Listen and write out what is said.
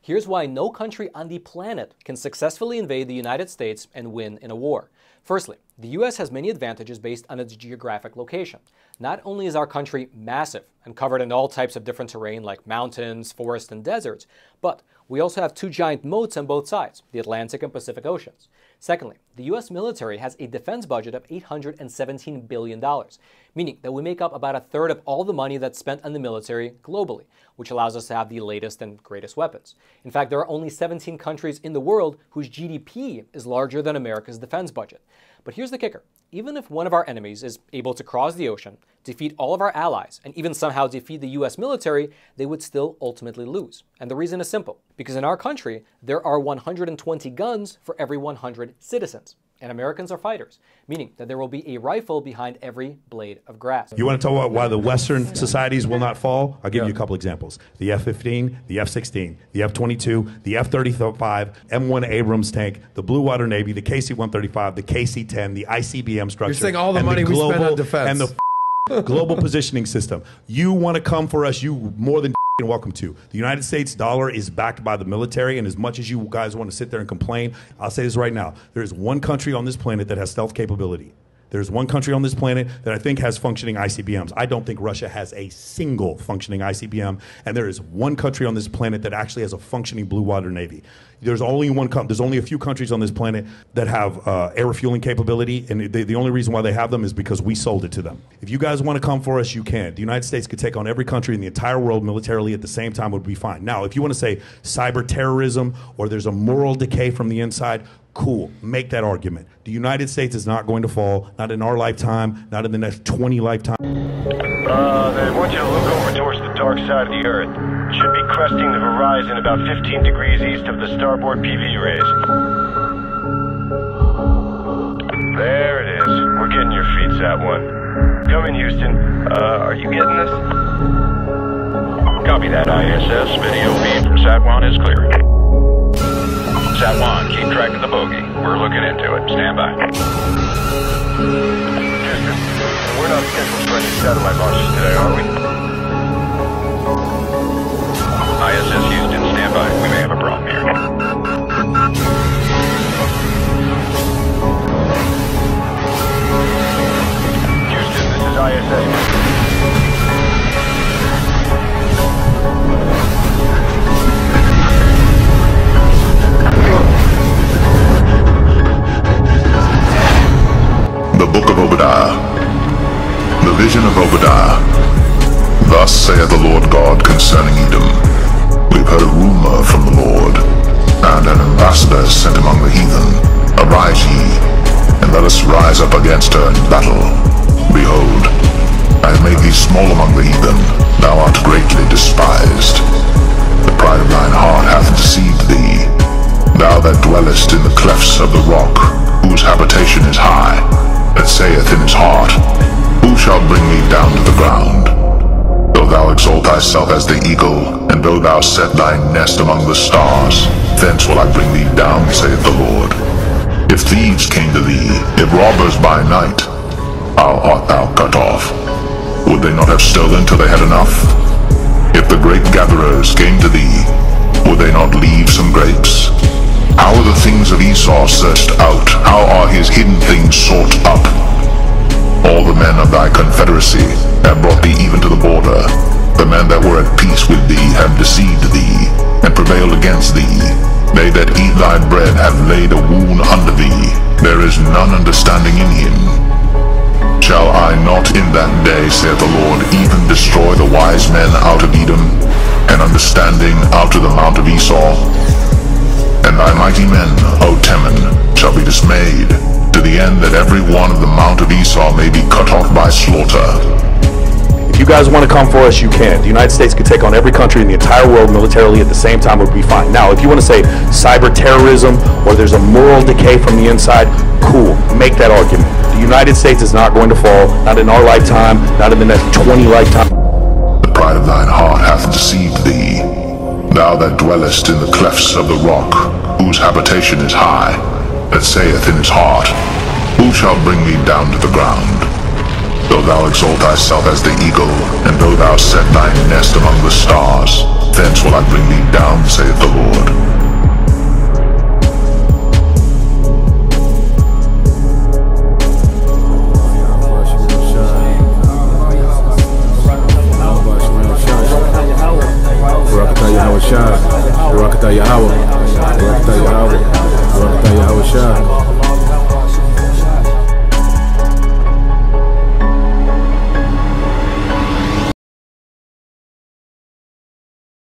Here's why no country on the planet can successfully invade the United States and win in a war. Firstly, the US has many advantages based on its geographic location. Not only is our country massive and covered in all types of different terrain like mountains, forests, and deserts, but we also have two giant moats on both sides, the Atlantic and Pacific Oceans. Secondly, the US military has a defense budget of $817 billion, meaning that we make up about a third of all the money that's spent on the military globally, which allows us to have the latest and greatest weapons. In fact, there are only 17 countries in the world whose GDP is larger than America's defense budget. But here's the kicker. Even if one of our enemies is able to cross the ocean, defeat all of our allies, and even somehow defeat the US military, they would still ultimately lose. And the reason is simple. Because in our country, there are 120 guns for every 100 citizens. And Americans are fighters, meaning that there will be a rifle behind every blade of grass. You want to talk about why the Western societies will not fall? I'll give you a couple examples. The F-15, the F-16, the F-22, the F-35, M1 Abrams tank, the Blue Water Navy, the KC-135, the KC-10, the ICBM structure. You're saying all the money we spend on defense. And the global positioning system. You want to come for us, you more than welcome to. The United States dollar is backed by the military, and as much as you guys want to sit there and complain, I'll say this right now. There's one country on this planet that has stealth capability. There's one country on this planet that I think has functioning ICBMs. I don't think Russia has a single functioning ICBM, and there is one country on this planet that actually has a functioning blue water navy. There's only there's only a few countries on this planet that have air refueling capability, and the only reason why they have them is because we sold it to them. If you guys want to come for us, you can. The United States could take on every country in the entire world militarily at the same time, would be fine. Now, if you want to say cyber terrorism or there's a moral decay from the inside, cool, make that argument. The United States is not going to fall, not in our lifetime, not in the next 20 lifetimes. They want you to look over towards the dark side of the Earth. It should be cresting the horizon about 15 degrees east of the starboard PV rays. There it is. We're getting your feet, Sat 1. Come in, Houston. Are you getting this? Copy that, ISS. Video feed from Sat 1 is clear. Sat 1, keep track of the bogey. We're looking into it. Stand by. Houston, we're not scheduled for any satellite launches today, are we? ISS Houston, stand by. We may have a problem here. Houston, this is ISS. The Book of Obadiah. The vision of Obadiah. Thus saith the Lord God concerning Edom. We've heard a rumor from the Lord, and an ambassador is sent among the heathen. Arise ye, and let us rise up against her in battle. Behold, I have made thee small among the heathen. Thou art greatly despised. The pride of thine heart hath deceived thee. Thou that dwellest in the clefts of the rock, whose habitation is high, that saith in his heart, who shall bring me down to the ground? Though thou exalt thyself as the eagle, and though thou set thy nest among the stars, thence will I bring thee down, saith the Lord. If thieves came to thee, if robbers by night, how art thou cut off? Would they not have stolen till they had enough? If the grapegatherers came to thee, would they not leave some grapes? How are the things of Esau searched out? How are his hidden things sought up? All the men of thy confederacy have brought thee even to the border. The men that were at peace with thee have deceived thee, and prevailed against thee. They that eat thy bread have laid a wound under thee. There is none understanding in him. Shall I not in that day, saith the Lord, even destroy the wise men out of Edom, and understanding out of the mount of Esau? And thy mighty men, O Teman, shall be dismayed, to the end that every one of the mount of Esau may be cut off by slaughter. If you guys want to come for us, you can. The United States could take on every country in the entire world militarily at the same time, would be fine. Now, if you want to say cyber terrorism or there's a moral decay from the inside, cool, make that argument. The United States is not going to fall, not in our lifetime, not in the next 20 lifetimes. The pride of thine heart hath deceived thee. Thou that dwellest in the clefts of the rock, whose habitation is high, that saith in his heart, who shall bring me down to the ground? Though thou exalt thyself as the eagle, and though thou set thy nest among the stars, thence will I bring thee down, saith the Lord. Yahweh Shai. Barakatah Yahweh. Barakatah Yahweh. Barakatah Yahweh Shai.